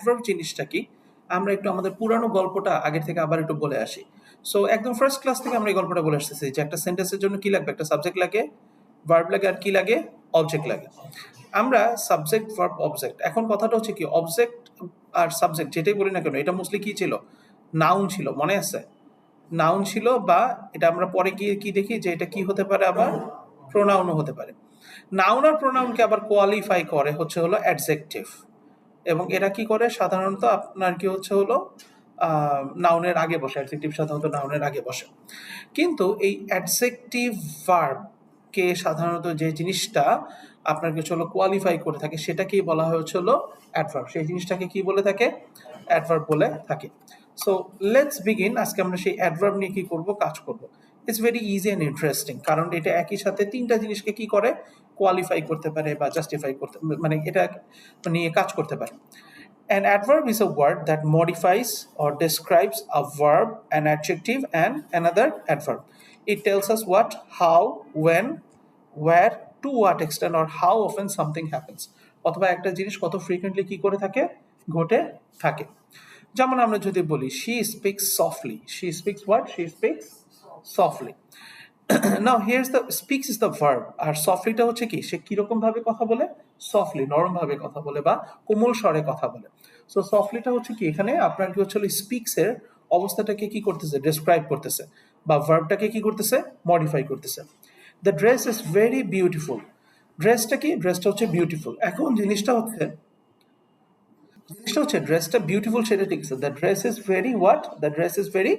Adverb জিনিসটা কি আমরা একটু আমাদের পুরানো গল্পটা আগের থেকে আবার একটু বলে আসি। সো একদম ফার্স্ট ক্লাস থেকে আমরা এই গল্পটা বলে আসতেছি যে একটা সেন্টেন্সের জন্য কি লাগবে, একটা সাবজেক্ট লাগে, ভার্ব লাগে, আর কি লাগে, অবজেক্ট লাগে। আমরা সাবজেক্ট ভার্ব অবজেক্ট, এখন কথাটা হচ্ছে কি অবজেক্ট আর সাবজেক্ট যেটাই বলি না কেন এটা মোস্টলি কি ছিল, নাউন ছিল, মনে আছে? নাউন ছিল, বা এটা আমরা পরে গিয়ে কি দেখি যে এটা কি হতে পারে, আবার প্রোনাউনও হতে পারে। নাউন আর প্রোনাউনকে আবার কোয়ালিফাই করে হচ্ছে হলো অ্যাডজেক্টিভ, এবং এরা কি করে সাধারণত আপনার কি হচ্ছে হলো নাউনের আগে বসে, অ্যাডজেক্টিভ সাধারণত নাউনের আগে বসে। কিন্তু এই অ্যাডজেক্টিভ ভার্ব কে সাধারণত যে জিনিসটা আপনার কিছু হলো কোয়ালিফাই করে থাকে সেটাকেই বলা হচ্ছে হলো অ্যাডভার্ব। সেই জিনিসটাকে কি বলে থাকে, অ্যাডভার্ব বলে থাকে। So let's begin. আজকে আমরা সেই অ্যাডভার্ব নিয়ে কি করব, কাজ করব। It's very easy and interesting, কারণ এটা একই সাথে তিনটা জিনিসকে কি করে, কোয়ালিফাই করতে পারে বা জাস্টিফাই করতে, মানে এটা নিয়ে কাজ করতে পারে। An adverb is a word that modifies or describes a verb, an adjective, and another adverb. It tells us what, how, when, where, to what extent, or how often something happens. অথবা একটা জিনিস কত frequently কি করে থাকে, ঘটে থাকে। যেমন আমরা যদি বলি she speaks softly, she speaks what, she speaks softly. Now here's the, speaks is the verb, আর সফটলিটা হচ্ছে কি, সে কিরকম ভাবে কথা বলে, সফটলি, নরম ভাবে কথা বলে বা কোমল স্বরে কথা বলে। সো সফটলিটা হচ্ছে কি, এখানে আপনার কি হচ্ছে স্পিক্স এর অবস্থাটাকে কি করতেছে, ডেসক্রাইব করতেছে, বা ভার্বটাকে কি করতেছে, মডিফাই করতেছে। The dress is very beautiful, ড্রেসটা কি, ড্রেসটা হচ্ছে বিউটিফুল। এখন জিনিসটা হচ্ছে ড্রেসটা বিউটিফুল, সেটা ঠিক আছে। The dress is very what, the dress is very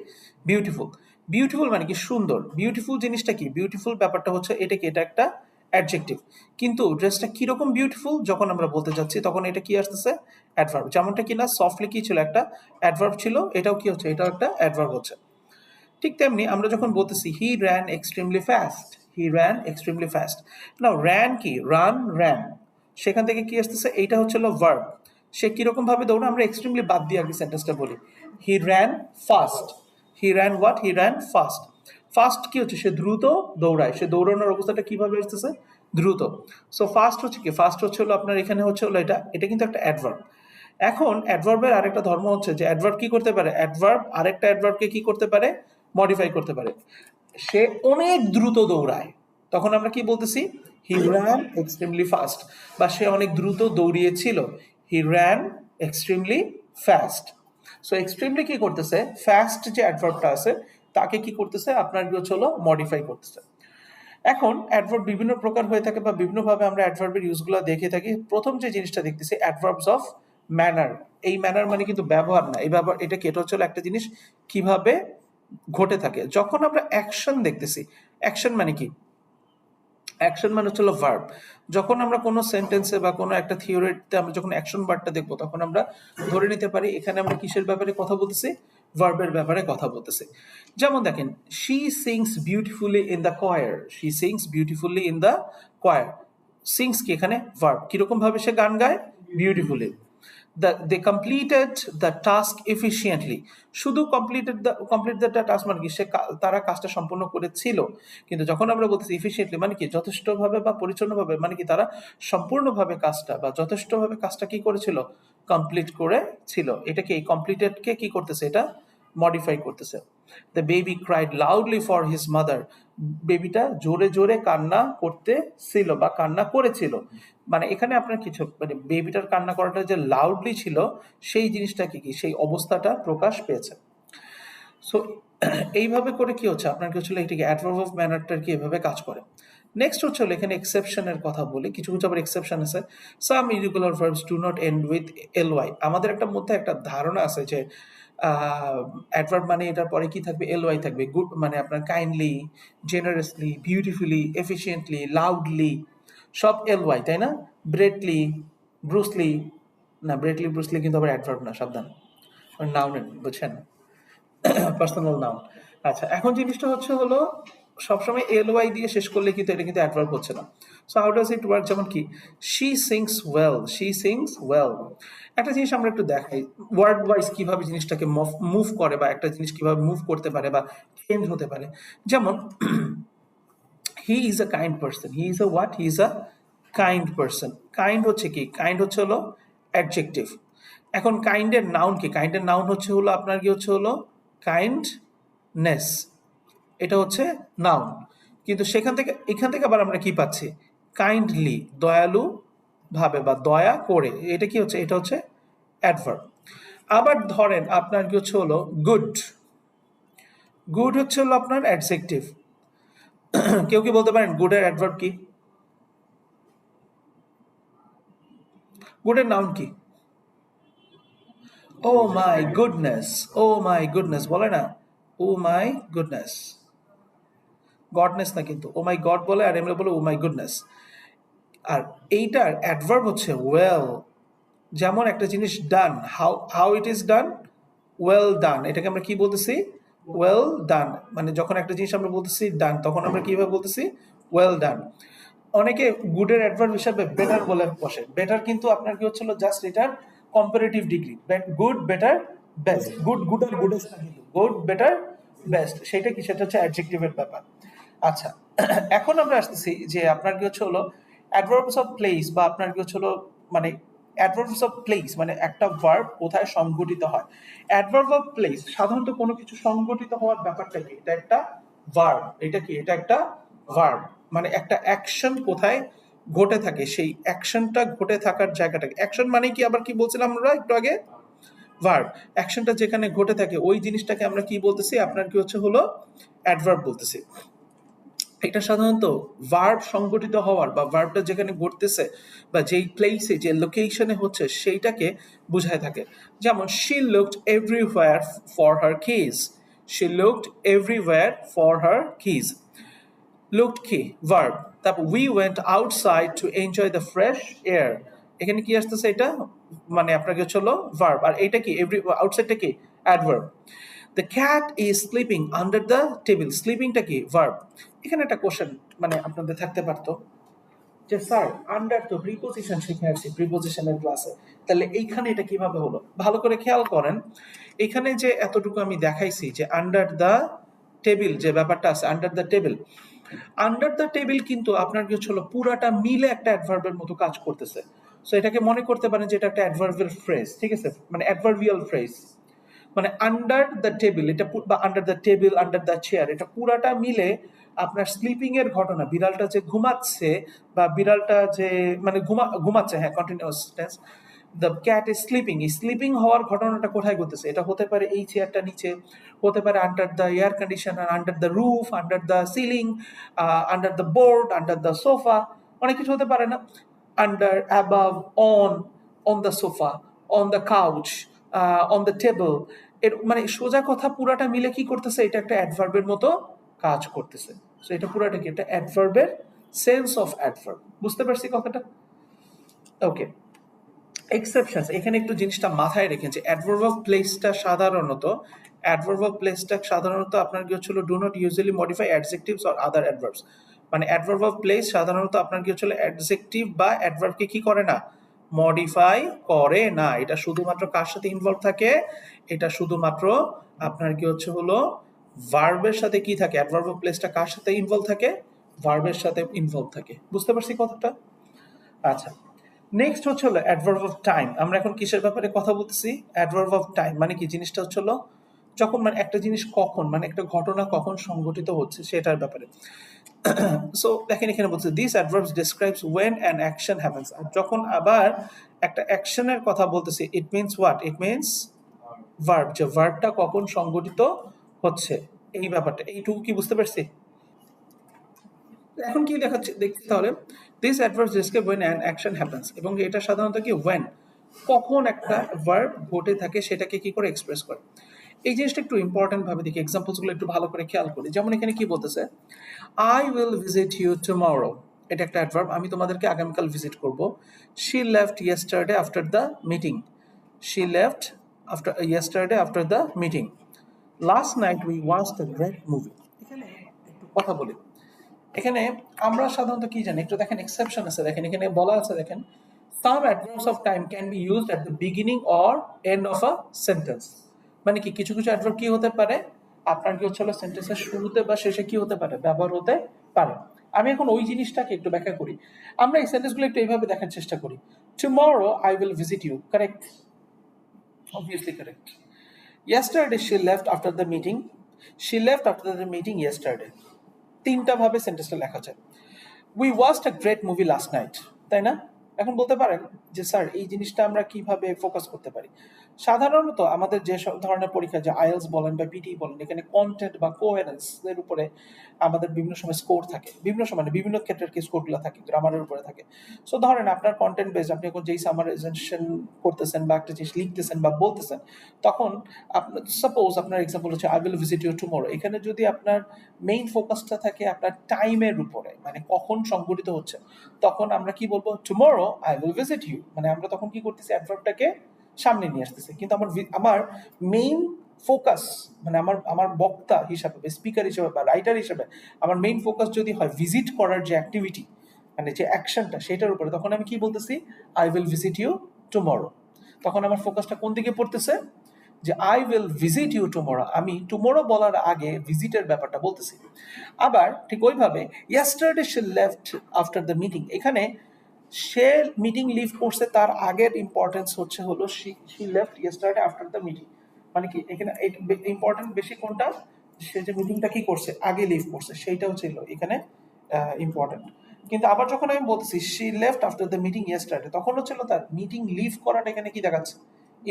beautiful. Beautiful মানে কি, সুন্দর। বিউটিফুল জিনিসটা কি, বিউটিফুল ব্যাপারটা হচ্ছে এটা কি, এটা একটা অ্যাডজেক্টিভ। কিন্তু ড্রেসটা কিরকম বিউটিফুল যখন আমরা বলতে যাচ্ছি তখন এটা কি আসতেছে, অ্যাডভার্ব। যেমনটা কিনা সফটলি কি ছিল, একটা অ্যাডভার্ব ছিল, এটাও কি হচ্ছে, এটাও একটা অ্যাডভার্ব হচ্ছে। ঠিক তেমনি আমরা যখন বলতেছি হি র্যান এক্সট্রিমলি ফাস্ট, হি র্যান এক্সট্রিমলি ফাস্ট। নাও র্যান কি, রান, র্যান, সেখান থেকে কি আসতেছে, এইটা হচ্ছে ভার্ব। সে কিরকম ভাবে দৌড়ে, আমরা এক্সট্রিমলি বাদ দিয়ে আগে সেন্টেন্সটা বলি। He ran fast, he ran what, he ran fast. Fast কি হচ্ছে, সে দ্রুত দৌড়ায়, সে দৌড়ানোর অবস্থাটা কিভাবে আসতেছে, দ্রুত। সো ফাস্ট হচ্ছে কি, ফাস্ট হচ্ছে হলো আপনার এখানে হচ্ছে হলো এটা, এটা কিন্তু একটা অ্যাডভার্ব। এখন অ্যাডভার্বের আরেকটা ধর্ম হচ্ছে যে অ্যাডভার্ব কি করতে পারে, অ্যাডভার্ব আরেকটা অ্যাডভার্বকে কি করতে পারে, মডিফাই করতে পারে। সে অনেক দ্রুত দৌড়ায়, তখন আমরা কি বলতেছি, হি র্যান এক্সট্রিমলি ফাস্ট, বা সে অনেক দ্রুত দৌড়িয়েছিল, he ran extremely fast. So extremely কি করতেছে, ফাস্ট যে অ্যাডভার্বটা আছে তাকে কি করতেছে, আপনার কি হচ্ছে হলো মডিফাই করতেছে। এখন অ্যাডভার্ব বিভিন্ন প্রকার হয়ে থাকে বা বিভিন্নভাবে আমরা অ্যাডভার্বের ইউজগুলো দেখে থাকি। প্রথম যে জিনিসটা দেখতেছি, অ্যাডভার্বস অফ ম্যানার। এই ম্যানার মানে কিন্তু ব্যবহার না, এই ব্যবহার, এটা কি, এটা হচ্ছে একটা জিনিস কিভাবে ঘটে থাকে। যখন আমরা অ্যাকশন দেখতেছি, অ্যাকশন মানে কি, অ্যাকশন মানে হচ্ছে ভার্ব। যখন আমরা কোনো সেন্টেন্সে বা কোনো একটা থিওরিতে আমরা যখন অ্যাকশন ওয়ার্ডটা দেখবো তখন আমরা ধরে নিতে পারি এখানে আমরা কিসের ব্যাপারে কথা বলতেছি, ভার্বের ব্যাপারে কথা বলতেছি। যেমন দেখেন, she sings beautifully in the choir, she sings beautifully in the choir. Sings কি এখানে ভার্ব, কিরকম ভাবে সে গান গায়, beautifully. They completed the task efficiently, শুধু কমপ্লিট দ্য টাস্ক মানে কি, তারা কাজটা সম্পূর্ণ করেছিল। কিন্তু যখন আমরা বলতেছি এফিশিয়েন্টলি মানে কি, যথেষ্টভাবে বা পরিচ্ছন্নভাবে, মানে কি তারা সম্পূর্ণভাবে কাজটা বা যথেষ্টভাবে কাজটা কি করেছিল, কমপ্লিট করেছিল। এটা কি, এই কমপ্লিটেডকে কি করতেছে, এটা মডিফাই করতেছে। The baby cried loudly for his mother, বেবিটা জোরে জোরে কান্না করতেছিল বা কান্না করেছিল। মানে এখানে আপনার কিছু, মানে বেবিটার কান্না করাটা যে লাউডলি ছিল সেই জিনিসটা কি, সেই অবস্থাটা প্রকাশ পেয়েছে। সো এইভাবে করে কি হচ্ছে, আপনার কি হচ্ছে এটাকে অ্যাডভার্ব অফ ম্যানারটার কি এভাবে কাজ করে। নেক্সট হচ্ছে এখানে এক্সেপশনের কথা বলি, কিছু কিছু আবার এক্সেপশন আছে। Some irregular verbs do not end with LY. আমাদের একটা মধ্যে একটা ধারণা আছে যে অ্যাডভার্ব মানে এটার পরে কি থাকবে, এলওয়াই থাকবে। গুড মানে আপনার kindly, generously, beautifully, efficiently, loudly, সব এলওয়াই, তাই না? ব্রেটলি, ব্রুসলি, না ব্রেটলি ব্রুসলি কিন্তু আবার অ্যাডভার্ব না, সাবধান, নাউন, বুঝছেন, পার্সোনাল নাউন। আচ্ছা, এখন জিনিসটা হচ্ছে হলো সবসময় এলওয়াই দিয়ে শেষ করলে কিন্তু এটা কিন্তু অ্যাডভার্ব হচ্ছে না। So how does it work, যেমন কি she sings well, she sings well. একটা জিনিস আমরা একটু দেখাই ওয়ার্ড ওয়াইজ কিভাবে জিনিসটাকে মুভ করে, বা একটা জিনিস কিভাবে মুভ করতে পারে বা চেঞ্জ হতে পারে। যেমন he is a kind person, he is a what, he is a kind person. Kind হচ্ছে কি, কাইন্ড হচ্ছে হলো অ্যাডজেক্টিভ। এখন কাইন্ডের নাউন কি? কাইন্ডের নাউন হচ্ছে হলো আপনার কি হচ্ছে হলো কাইন্ডনেস, এটা হচ্ছে নাউন। কিন্তু এখান থেকে আবার আমরা কি পাচ্ছি? কাইন্ডলি, দয়ালু ভাবে বা দয়া করে, এটা কি হচ্ছে? এটা হচ্ছে অ্যাডভার্ব। আবার ধরেন আপনার কি হচ্ছে হলো গুড, গুড হচ্ছে হলো আপনার অ্যাডজেক্টিভ। কেউ কি বলতে পারেন গুডের অ্যাডভার্ব কি? গুডের নাউন কি? ও my goodness, O my goodness বলে না, ও মাই গুডনেস, গডনেস না কিন্তু, ও মাই গড বলে, আর এমনি বলে ও মাই গুডনেস। আর এইটার অ্যাডভার্ব হচ্ছে ওয়েল। যেমন একটা জিনিস done, how how it is done, well done, এটাকে আমরা কি বলতেছি? Well done. মানে যখন একটা জিনিস আমরা বলতেছি ডান, তখন আমরা কিভাবে বলতেছি? ওয়েল ডান। অনেকে গুডের অ্যাডভার্ব হিসাবে বেটার বলে বসে। বেটার কিন্তু আপনার কি হচ্ছিল জাস্ট এটার comparative degree. Good, better, best. Good, good আর গুডেস্ট না কিন্তু, গুড, বেটার, বেস্ট, সেটা কি? সেটা হচ্ছে অ্যাডজেক্টিভের ব্যাপার। আচ্ছা, এখন আমরা আসতেছি যে আপনার কি হচ্ছে হলো অ্যাডভার্বস অফ প্লেস, বা আপনার কি হচ্ছে হলো মানে অ্যাডভার্বস অফ প্লেস মানে একটা ভার্ব কোথায় সংঘটিত হয়। অ্যাডভার্ব অফ প্লেস সাধারণত কোনো কিছু সংঘটিত হওয়ার ব্যাপারটা কি? এটা একটা ভার্ব। এটা কি? এটা একটা ভার্ব। মানে একটা অ্যাকশন কোথায় ঘটে থাকে, সেই অ্যাকশনটা ঘটে থাকার জায়গাটাকে, অ্যাকশন মানে কি আবার কি বলছিলাম আমরা একটু আগে? ভার্ব। অ্যাকশনটা যেখানে ঘটে থাকে ওই জিনিসটাকে আমরা কি বলতেছি? আপনার কি হচ্ছে হলো অ্যাডভার্ব বলতেছি। এটা সাধারণত ভার্ব সংগঠিত হওয়ার বা ভার্বটা যেখানে ঘটতেছে বা যেই প্লেসে, যে লোকেশনে হচ্ছে, সেইটাকে বোঝায় থাকে। যেমন she looked everywhere for her keys, she looked everywhere for her keys. Looked কি? ভার্ব। তারপর we went outside to enjoy the fresh air, এখানে কি আসতেছে? এটা মানে আপনাকে হচ্ছে হলো ভার্ব। আর এটা কি? এভরি, আউটসাইডটা কি? Adverb. The cat is sleeping under the table, স্লিপিংটা কি? ভার্ব। এখানে একটা কোশ্চেন মানে আপনাদের থাকতে পারতো যে স্যার আন্ডার তো প্রিপোজিশন শিখে আসছি প্রিপোজিশনের ক্লাসে, তাহলে এইখানে এটা কিভাবে হলো? ভালো করে খেয়াল করেন, এখানে যে এতটুকু আমি দেখাইছি যে আন্ডার দ্য টেবিল, যে ব্যাপারটা আছে under the table, under the table কিন্তু আপনার কি হচ্ছিল পুরাটা মিলে একটা অ্যাডভার্বের মতো কাজ করতেছে। সো এটাকে মনে করতে পারেন যে এটা একটা অ্যাডভার্বিয়াল ফ্রেজ, ঠিক আছে? মানে অ্যাডভার্বিয়াল ফ্রেজ। মানে আন্ডার দ্য টেবিল, এটা বা under the table, under the chair, এটা পুরাটা মিলে আপনার স্লিপিং এর ঘটনা, বিড়ালটা যে ঘুমাচ্ছে বা বিড়ালটা যে মানে ঘুমাচ্ছে, হ্যাঁ, continuous tense. The cat is sleeping, এই স্লিপিং হওয়ার ঘটনাটা কোথায় ঘটতেছে? এটা হতে পারে এই চেয়ারটা নিচে, হতে পারে under the air conditioner, under the roof, under the ceiling, under the board, under the sofa, অনেক কিছু হতে পারে না? Under, above, on the sofa, on the couch, on the table. এর মানে সোজা কথা পুরাটা মিলে কি করতেছে? এটা একটা অ্যাডভার্বের মতো কাজ করতেছে। সো এটা পুরাটা কি? এটা অ্যাডভার্বের সেন্স অফ অ্যাডভার্ব। বুঝতে পারছি কথাটা? ওকে। এক্সেপশনস, এখানে একটু জিনিসটা মাথায় রেখেন যে অ্যাডভার্ব অফ প্লেসটা সাধারণত আপনার কি হচ্ছিল do not usually modify adjectives or other adverbs. মানে অ্যাডভার্ব অফ প্লেস সাধারণত আপনার কি হচ্ছিল অ্যাডজেক্টিভ বা অ্যাডভার্বকে কি করে না? মডিফাই করে না। এটা শুধুমাত্র কার সাথে ইনভলভ থাকে? এটা শুধুমাত্র আপনার কি হচ্ছে হলো ভার্বের সাথে কি থাকে? অ্যাডভার্ব অফ প্লেসটা কার সাথে ইনভলভ থাকে? ভার্বের সাথে ইনভলভ থাকে। বুঝতে পারছি কথাটা? আচ্ছা, নেক্সট হচ্ছে হলো অ্যাডভার্ব অফ টাইম। আমরা এখন কিসের ব্যাপারে কথা বলতেছি? অ্যাডভার্ব অফ টাইম মানে কি? জিনিসটা হচ্ছে হলো যখন, মানে একটা জিনিস কখন, মানে একটা ঘটনা কখন সংঘটিত হচ্ছে সেটার ব্যাপারে। সো দেখেন এখানে বলছে this adverbs describes when an action happens. আর যখন আবার একটা অ্যাকশনের কথা বলতেছি, it means what? It means verb, যে ভার্বটা কখন সংঘটিত হচ্ছে, এই ব্যাপারটা। এইটুকু কি বুঝতে পারছি? এখন কি দেখাচ্ছে দেখছি তাহলে, this adverbs describe when an action happens, এবং এটা সাধারণত কি when, কখন একটা ভার্ব ঘটে থাকে সেটাকে কি করে এক্সপ্রেস করে। এই জিনিসটা একটু ইম্পর্টেন্ট ভাবে দেখি, এক্সাম্পলস গুলো একটু ভালো করে খেয়াল করি। যেমন এখানে কি বলতেছে, I will visit you tomorrow, এটা একটা অ্যাডভার্ব, আমি তোমাদেরকে আগামীকাল ভিজিট করব। She left yesterday after the meeting, she left after yesterday after the meeting. Last night we watched a great movie. এখানে একটু কথা বলি, এখানে আমরা সাধারণত কি জানি একটু দেখেন, এক্সেপশন আছে দেখেন, এখানে বলা আছে দেখেন, some adverbs of time can be used at the beginning or end of a sentence। মানে কি কিছু কিছু অ্যাডভার্ব কি হতে পারে? আপনার কি হচ্ছে সেন্টেন্সের শুরুতে বা শেষে কি হতে পারে? ব্যবহার হতে পারে। আমি এখন ওই জিনিসটাকে একটু ব্যাখ্যা করি। আমরা এই সেন্টেন্সগুলো একটু এইভাবে দেখার চেষ্টা করি। Tomorrow I will visit you, correct? Obviously correct. Yesterday she left after the meeting. She left after the meeting yesterday. তিনটা ভাবে সেন্টেন্সটা লেখা যায়। We watched a great movie last night, তাই না? এখন বলতে পারেন যে স্যার এই জিনিসটা আমরা কিভাবে ফোকাস করতে পারি। সাধারণত আমাদের যে সব ধরনের পরীক্ষা, যে আইএলস বলেন বা পিটি বলেন, এখানে কন্টেন্ট বা কোহেরেন্স এর উপরে আমাদের বিভিন্ন সময় স্কোর থাকে, বিভিন্ন সময় মানে বিভিন্ন ক্ষেত্রের কি স্কোরগুলো থাকে, গ্রামারের উপরে থাকে। সো ধরেন আপনার কন্টেন্ট বেস, আপনি এখন যেই সামারাইজেশন করতেছেন বা একটা জিনিস লিখতেছেন বা বলতেছেন, তখন আপনার সাপোজ আপনার এক্সাম্পল হচ্ছে I will visit you tomorrow. এখানে যদি আপনার মেইন ফোকাসটা থাকে আপনার টাইমের উপরে, মানে কখন সংঘটিত হচ্ছে, তখন আমরা কি বলবো? Tomorrow I will visit you. মানে আমরা তখন কি করতেছি? অ্যাডভার্বটাকে সামনে নিয়ে আসতেছি। কিন্তু আমার মেইন ফোকাস, মানে আমার আমার বক্তা হিসাবে, স্পিকার হিসাবে বা রাইটার হিসাবে আমার মেইন ফোকাস যদি হয় ভিজিট করার যে অ্যাক্টিভিটি, মানে যে অ্যাকশনটা, সেটার উপরে, তখন আমি কি বলতেছি? I will visit you tomorrow. তখন আমার ফোকাসটা কোন দিকে পড়তেছে? যে I will visit you tomorrow, আমি টুমরো বলার আগে ভিজিটের ব্যাপারটা বলতেছি। আবার ঠিক ওইভাবে yesterday she left after the meeting, এখানে সে মিটিং লিভ করছে তার আগের ইম্পর্টেন্স হলো she left yesterday after the meeting. মানে কি এখানে ইম্পর্টেন্ট বেশি কোনটা? সে যে মিটিংটা কি করছে, আগে লিভ করছে, সেইটা হচ্ছে এখানে ইম্পর্টেন্ট। কিন্তু আবার যখন আমি বলতেছি she left after the meeting yesterday, তখন হচ্ছিল তার মিটিং লিভ করাটা এখানে কি দেখাচ্ছে?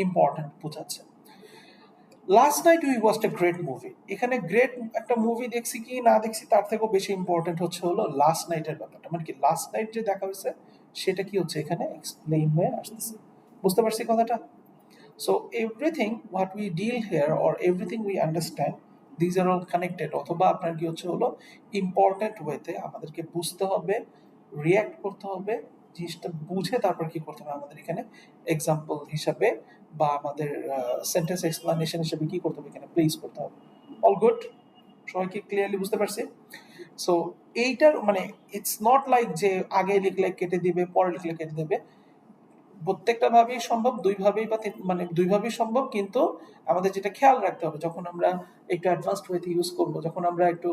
ইম্পর্টেন্ট বোঝাচ্ছে। Last night we watched a great movie, এখানে গ্রেট একটা মুভি দেখছি কি না দেখছি তার থেকেও বেশি ইম্পর্টেন্ট হলো লাস্ট নাইটের ব্যাপারটা। মানে কি লাস্ট নাইট যে দেখা হয়েছে সেটা কি হচ্ছে এখানে এক্সপ্লেইন হয়ে আসতেছে। বুঝতে পারছি কথাটা? So everything what we deal here or everything we understand, these are all connected. অথবা আপনার কি হলো ইম্পর্টেন্ট ওয়েতে আমাদেরকে বুঝতে হবে, রিয়্যাক্ট করতে হবে, জিনিসটা বুঝে তারপর কি করতে হবে আমাদের এখানে এক্সাম্পল হিসাবে বা আমাদের সেন্টেন্স এক্সপ্লানেশন হিসেবে কি করতে হবে এখানে প্লেস করতে হবে। All good? সবাই কি ক্লিয়ারলি বুঝতে পারছি? সো এইটার মানে ইটস নট লাইক যে আগে লিখলে কেটে দিবে, পরে লিখলে কেটে দেবে। প্রত্যেকটা ভাবেই সম্ভব, দুইভাবেই বা মানে দুইভাবেই সম্ভব। কিন্তু আমাদের যেটা খেয়াল রাখতে হবে, যখন আমরা একটু অ্যাডভান্সড ওয়েতে ইউজ করব, যখন আমরা একটু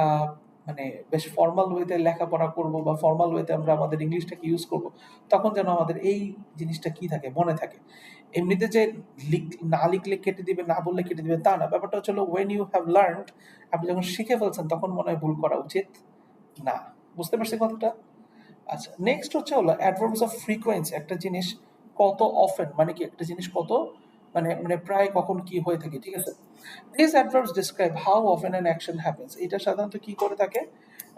আহ, মানে বেশ ফর্মাল ওয়েতে লেখাপড়া করব বা ফর্মাল ওয়েতে আমরা আমাদের ইংলিশটাকে ইউজ করব, তখন যেন আমাদের এই জিনিসটা কি থাকে, মনে থাকে। এমনিতে যে না লিখলে কেটে দিবে, না বললে কেটে দিবে, তা না। ব্যাপারটা হচ্ছে ওয়েন ইউ হ্যাভ লার্নড, আপনি যখন শিখে ফেলছেন তখন মনে হয় ভুল করা উচিত না। বুঝতে পারছি কথাটা? আচ্ছা, নেক্সট হলো অ্যাডভার্বস অফ ফ্রিকোয়েন্সি। একটা জিনিস কত অফেন, মানে কি একটা জিনিস কত মানে মানে প্রায় কখন কি হয়ে থাকে, ঠিক আছে? This adverbs describe how often an action happens. এটা সাধারণত কি করে থাকে?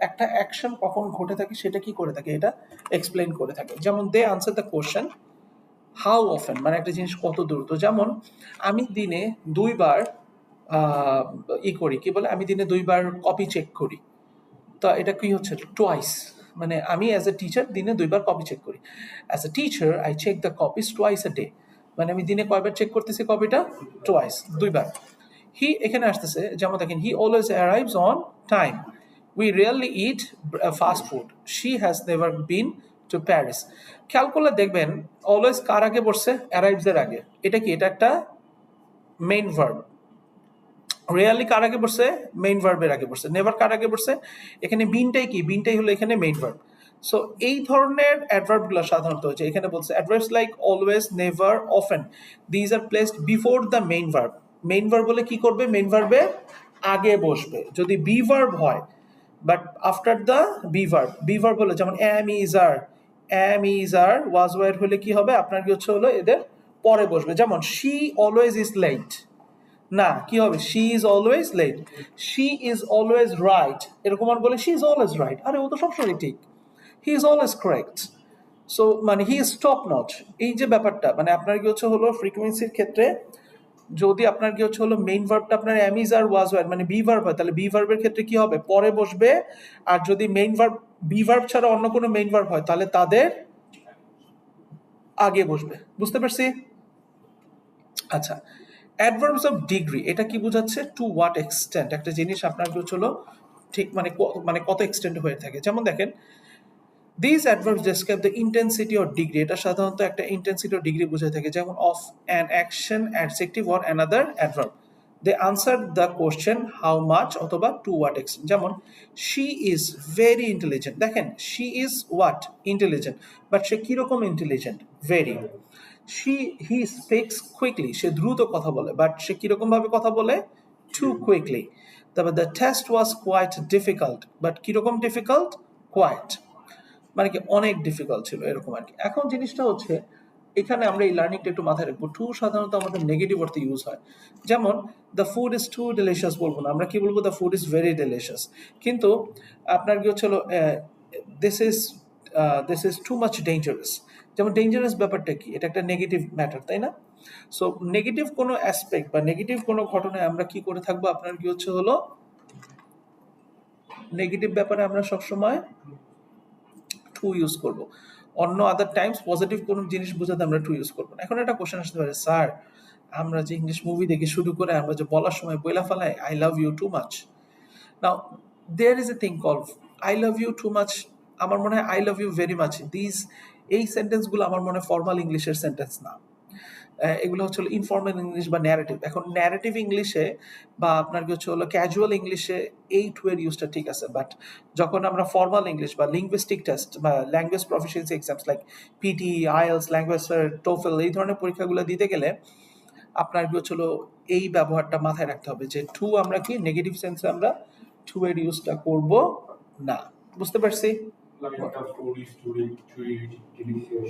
একটা অ্যাকশন কখন ঘটে থাকে সেটা কি করে থাকে, এটা এক্সপ্লেইন করে থাকে। যেমন they answer the question how often, মানে একটা জিনিস কত দ্রুত। যেমন আমি দিনে 2 বার আহ, করি, কি বলে, আমি দিনে 2 বার কপি চেক করি। তো এটা কি হচ্ছে? টোয়াইস। মানে আমি অ্যাজ এ টিচার দিনে 2 বার কপি চেক করি। As a teacher I check the copies twice a day. মানে আমি দিনে কয়বার চেক করতেছি কপিটা? টোয়াইস, 2 বার। হি এখানে আসতেছে, যেমন দেখেন, he always arrives on time. We really it fast food. She has never been to Paris. খেয়াল করলে দেখবেন অলওয়েজ কার আগে বসছে? অ্যারাইভস এর আগে। এটা কি? এটা একটা মেইন ভার্ব। রিয়ালি কার আগে পড়ছে? মেইন ভার্বের আগে পড়ছে। নেভার কার আগে পড়ছে? এখানে বিনটাই কি? বিনটাই হলো এখানে মেইন ভার্ব। সো এই ধরনের অ্যাডভার্বগুলো সাধারণত হচ্ছে এখানে বলছে adverbs like always, never, often, these are placed before the main verb. Main verb বলে কি করবে? মেইন ভার্বে আগে বসবে যদি বি ভার্ব হয়। But after the be verb হলে, যেমন অ্যাম ইজ আর ওয়াজ ওয়ার হলে কি হবে? আপনার কি হলো এদের পরে বসবে। যেমন শি অলওয়েজ ইজ লেট, না, কি হবে? She is always late. She is always right, এরকম আর বলে শি ইজ অলওয়েজ রাইট, আরে ও তো সবসময় ঠিক। He is always correct. So মানে হি ইজ টপ নচ। এই যে ব্যাপারটা, মানে আপনার কি হলো ফ্রিকোয়েন্সির ক্ষেত্রে যদি আপনার কি হলো মেইন ভার্বটা আপনার am is are was were মানে বি ভার্ব হয়, তাহলে বি ভার্বের ক্ষেত্রে কি হবে? পরে বসবে। আর যদি মেইন ভার্ব বি ভার্ব ছাড়া অন্য কোনো মেইন ভার্ব হয় তাহলে তাদের আগে বসবে। বুঝতে পারছি? আচ্ছা, অ্যাডভার্বস অফ ডিগ্রি এটা কি বোঝাচ্ছে? টু হোয়াট এক্সটেন্ট একটা জিনিস আপনার হলো ঠিক মানে মানে কত এক্সটেন্ট হয়ে থাকে। যেমন দেখেন, this adverbs describe the intensity or degree. এটা সাধারণত একটা ইন্টেন্সিটি অর ডিগ্রি বোঝায় থাকে। যেমন of an action, adjective or another adverb. They answer the question how much অথবা টু হোয়াট এক্সটেন্ট। যেমন শি ইজ ভেরি ইন্টেলিজেন্ট। দেখেন she is what? Intelligent. But সে কিরকম intelligent? Very. He speaks quickly, সে দ্রুত কথা বলে, বাট সে কিরকম ভাবে কথা বলে? Too quickly. তারপর the test was quite difficult, but কিরকম ডিফিকাল্ট? কোয়াইট, মানে কি অনেক ডিফিকাল্ট ছিল এরকম আর কি। এখন জিনিসটা হচ্ছে এখানে আমরা এই লার্নিংটা একটু মাথায় রাখবো। টু সাধারণত আমাদের নেগেটিভ অর্থে ইউজ হয়। যেমন the food is too delicious বলবো না, আমরা কি বলবো? The food is very delicious. কিন্তু আপনার কি হচ্ছিল, this is this is too much dangerous. যেমন ডেঞ্জারাস ব্যাপারটা কি? এটা একটা নেগেটিভ ম্যাটার, তাই না? সো নেগেটিভ কোনো অ্যাসপেক্ট বা নেগেটিভ কোনো ঘটনায় আমরা কি করে থাকবো? আপনার কি হচ্ছে হলো নেগেটিভ ব্যাপারে আমরা সবসময় টু ইউজ করব। অন্য আদার টাইমস পজিটিভ কোনো জিনিস বোঝাতে আমরা টু ইউজ করবো না। এখন একটা কোশ্চেন আসতে পারে, স্যার আমরা যে ইংলিশ মুভি দেখে শুরু করে আমরা যে বলার সময় বইলা ফেলাই I love you too much. Now there is a thing call I love you too much. আমার মনে হয় I love you very much, এই সেন্টেন্সগুলো আমার মনে হয় ফর্মাল ইংলিশের সেন্টেন্স না। এগুলো হচ্ছে ইনফর্মাল ইংলিশ বা ন্যারেটিভ। এখন ন্যারেটিভ ইংলিশে বা আপনার কি হচ্ছে হলো ক্যাজুয়াল ইংলিশে এই টু এর ইউজটা ঠিক আছে, বাট যখন আমরা ফর্মাল ইংলিশ বা লিঙ্গুইস্টিক টেস্ট বা language proficiency exams like PT, IELTS, language TOEFL এই ধরনের পরীক্ষাগুলো দিতে গেলে আপনার কি হচ্ছিল এই ব্যবহারটা মাথায় রাখতে হবে যে টু আমরা কি নেগেটিভ সেন্সে আমরা টু এর ইউজটা করব না। বুঝতে পারছি?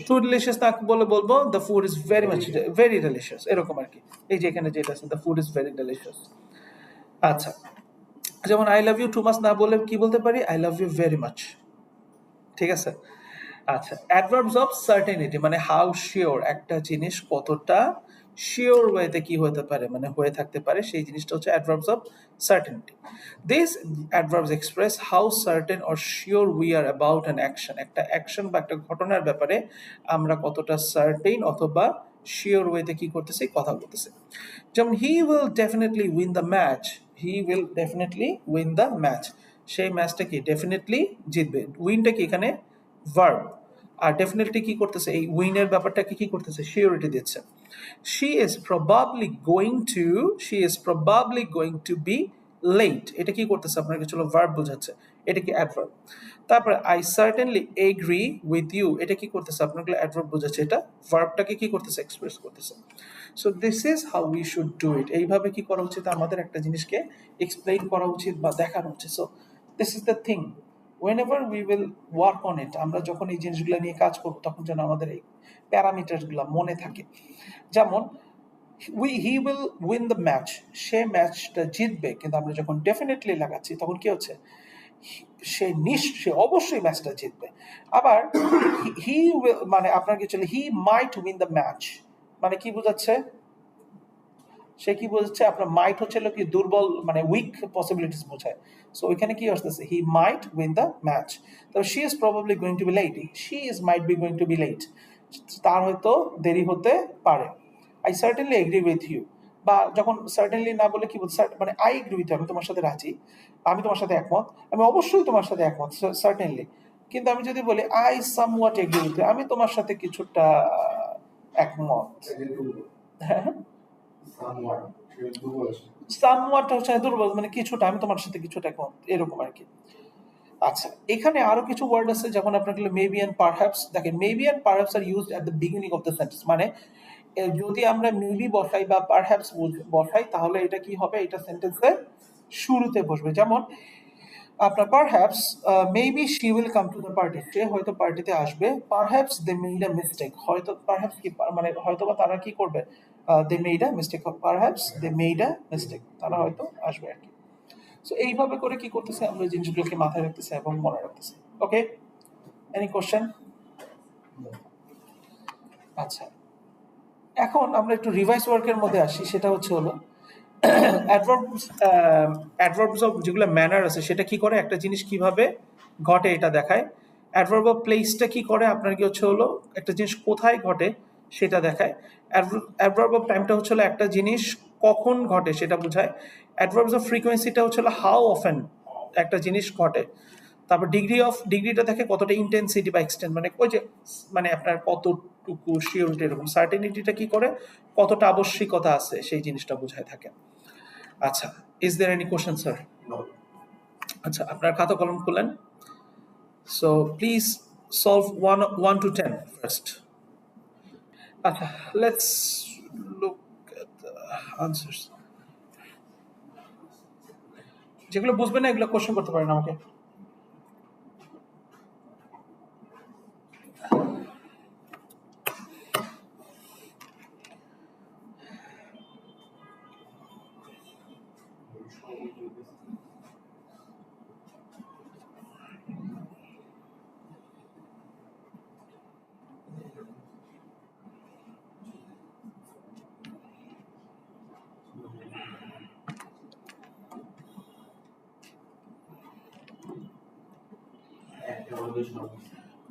টু ডিলিশিয়াস না বলে বলবো the food is very much very delicious, এরকম আর কি। এই যে এখানে যেটা আছে the food is very delicious. আচ্ছা, যেমন I love you too much না বলে কি বলতে পারি? I love you very much. ঠিক আছে? আচ্ছা, অ্যাডভার্বস অফ সার্টেনিটি মানে হাউ শিওর একটা জিনিস কতটা শিওর ওয়েতে কি হতে পারে, মানে হয়ে থাকতে পারে, সেই জিনিসটা হচ্ছে adverbs of certainty. This adverbs express how certain or sure we are about an action. একটা অ্যাকশন বা একটা ঘটনার ব্যাপারে আমরা কতটা সার্টেন অথবা শিওর ওয়েতে কি করতেছি, কথা বলতেছি। যেমন he will definitely win the match, he will definitely win the match, সেই ম্যাচটা কি ডেফিনেটলি জিতবে। উইনটা কি এখানে ভার্ব, আর ডেফিনেটলি কি করতেছে? এই উইনের ব্যাপারটাকে কি করতেছে? শিওরিটি দিচ্ছে। She is probably going to, she is probably going to be late, এটা কি করতেছে? আপনার কিছু ভার্ব বোঝাচ্ছে, এটা কি অ্যাডভার্ব। তারপরে I certainly agree with you, এটা কি করতেছে? আপনাকে অ্যাডভার্ব বোঝাচ্ছে, এটা ভার্বটাকে কি করতেছে? এক্সপ্রেস করতেছে। So this is how we should do it. এইভাবে কি করা উচিত? আমাদের একটা জিনিসকে এক্সপ্লেইন করা উচিত বা দেখানো উচিত। So this is the thing, whenever we will work on it, আমরা যখন এই জিনিসগুলো নিয়ে কাজ করব তখন যেন আমাদের এই প্যারামিটারগুলো মনে থাকে। যেমন he will win the match, সে ম্যাচটা জিতবে, কিন্তু আমরা যখন ডেফিনেটলি লাগাচ্ছি তখন কি হচ্ছে? সে অবশ্যই ম্যাচটা জিতবে। আবার হি উইল মানে আপনার কি চলে হি মাইট উইন দ্য ম্যাচ, মানে কি বোঝাচ্ছে? সে কি বোঝাচ্ছে? আপনার মাইট হচ্ছে কি দুর্বল, মানে উইক পসিবিলিটিস বোঝায়। সো ওইখানে কি আসতেছে? He might win the match. তো she is probably going to be late, she is might be going to be late, তার হয়তো দেরি হতে পারে। I certainly agree with you, বা যখন সার্টেনলি না বলে কি বলছে? মানে আই এগ্রি উইথ ইউ, আমি তোমার সাথে রাজি, আমি তোমার সাথে একমত, আমি অবশ্যই তোমার সাথে একমত, সার্টেনলি। কিন্তু আমি যদি বলি I somewhat agree with you, আমি তোমার সাথে কিছুটা একমত। হ্যাঁ, সামওয়াট হচ্ছে দুর্বল, মানে কিছুটা, আমি তোমার সাথে কিছুটা একমত, এরকম আর কি। আচ্ছা, এখানে আরো কিছু ওয়ার্ড আছে, যখন আপনাকে মেবি এন্ড পারহ্যাপস, দেখেন maybe and perhaps are used at the beginning of the sentence, মানে যদি আমরা মেবি বসাই বা পারহ্যাপস বসাই তাহলে এটা কি হবে? এটা সেন্টেন্সের শুরুতে বসবে। যেমন আপনার perhaps maybe she will come to the party, সে হয়তো পার্টিতে আসবে। Perhaps they made a mistake, হয়তো পারহ্যাপস কি মানে হয়তো বা তারা কি করবে? They made a mistake, perhaps they made a mistake, তারা হয়তো আসবে আর কি। সো এইভাবে করে কি করতেছে? আমরা এই জিনিসগুলোকে মাথায় রাখতেছি এবং মনে রাখতেছি। ওকে, এনি কোশ্চেন? আচ্ছা, এখন আমরা একটু রিভাইস ওয়ার্কের মধ্যে আসি। সেটা হচ্ছে হলো অ্যাডভার্বস, অ্যাডভার্বস অফ যেগুলো ম্যানার আছে সেটা কি করে? একটা জিনিস কিভাবে ঘটে এটা দেখায়। অ্যাডভার্ব অফ প্লেসটা কি করে? আপনার কি হচ্ছে হলো একটা জিনিস কোথায় ঘটে সেটা দেখায়। অ্যাডভার্ব অফ টাইমটা হচ্ছে হলো একটা জিনিস কখন ঘটে সেটা বোঝায়। অ্যাডভার্বস অফ ফ্রিকোয়েন্সিটা হচ্ছে হলো হাউ অফেন একটা জিনিস ঘটে। তারপর ডিগ্রিটা দেখে কতটা ইন্টেন্সিটি বা এক্সটেন্ট, মানে ওই যে মানে আপনার কতটুকু শিওরিটি, এরকম সার্টেনিটিটা কি করে? কতটা আবশ্যিকতা আছে সেই জিনিসটা বোঝায় থাকে। আচ্ছা, is there any question sir? আচ্ছা, আপনার খাতা কলম খুলেন। So please solve 1 to 10 first. আচ্ছা, let's look at the answers. যেগুলো বুঝবেন না এগুলো কোশ্চেন করতে পারেন আমাকে।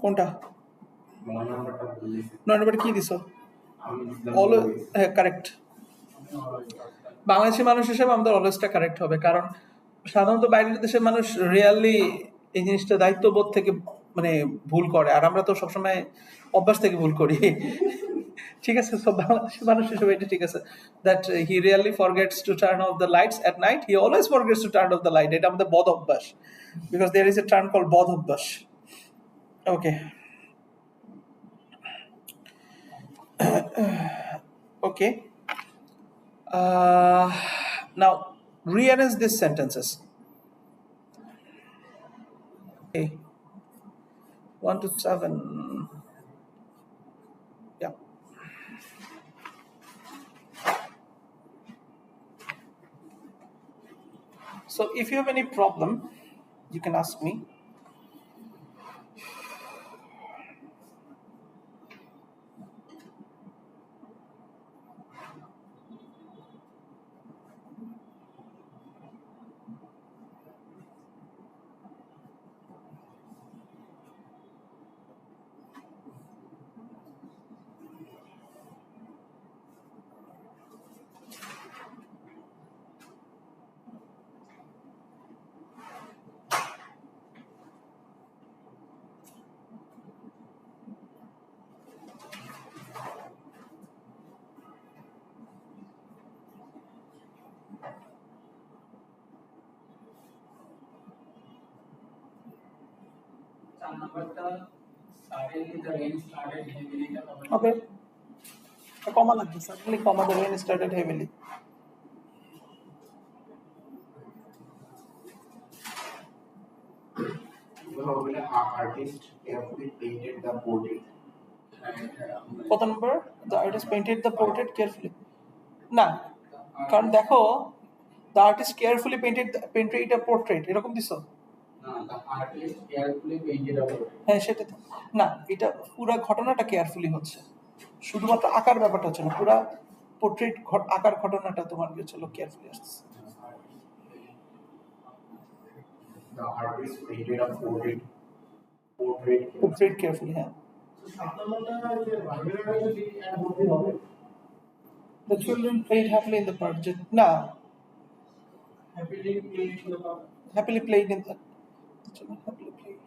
কোনটা? 9 নম্বর কি দিছো? অলওয়েজ, হ্যাঁ কারেক্ট। বাংলাদেশি মানুষ হিসেবে আমাদের অলওয়েজটা কারেক্ট হবে, কারণ সাধারণত বাইরের দেশের মানুষ রিয়ালি এই জিনিসটা দায়িত্ববোধ থেকে মানে ভুল করে, আর আমরা তো সবসময় অভ্যাস থেকে ভুল করি। ঠিক আছে, সব বাংলাদেশি মানুষ হিসেবে এটা ঠিক আছে, that he really forgets to turn off the lights at night, he always forgets to turn off the light. এটা আমাদের বদ অভ্যাস, because there is a term call বদ অভ্যাস। ওকে, okay. Now rearrange these sentences. Okay, 1 to 7. Yeah. So if you have any problem, you can ask me. Okay. A comma like this. Suddenly, comma, the rain started heavily. Artist carefully painted the portrait. কত নম্বর? The artist painted the portrait carefully. না, কারণ দেখো, the artist carefully painted a portrait, এরকম দিছো? The artist carefully painted a portrait. হ্যাঁ সেটা তো না, এটা পুরো ঘটনাটা কেয়ারফুলি হচ্ছে, শুধুমাত্র আকার ব্যাপারটা হচ্ছে না, পুরা পোর্ট্রেট আকার ঘটনাটা তোমার কি হচ্ছে কেয়ারফুলি আসছে। The artist painted a portrait. Portrait carefully, হ্যাঁ। The children played happily in the park. না, happily played in the children happily played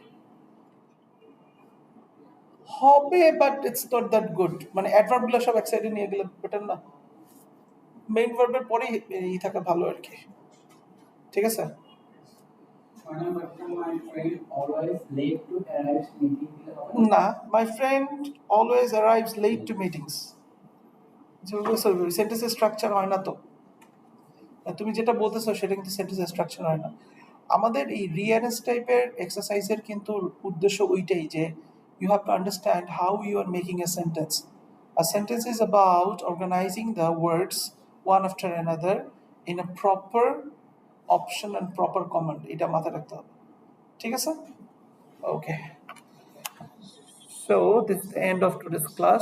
হবে, but it's not that good. মানে অ্যাডভার্ব গুলো সব এক সাইডে নিয়ে গেলে বেটার না, মেইন ভার্বের পরেই ই থাকা ভালো আর কি। ঠিক আছে। My friend always late to arrive meeting. না, my friend always arrives late to meetings। সেন্টেন্সের স্ট্রাকচার হয় না তো, তুমি যেটা বলতেছো সেটা কিন্তু সেন্টেন্সের স্ট্রাকচার হয় না। আমাদের এই রিঅ্যারেঞ্জ টাইপের এক্সারসাইজের কিন্তু উদ্দেশ্য ওইটাই, যে you have to understand how you are making a sentence. A sentence is about organizing the words one after another in a proper option and proper command. এটা মাথায় রাখতে হবে, ঠিক আছে? Okay, so this is the end of today's class.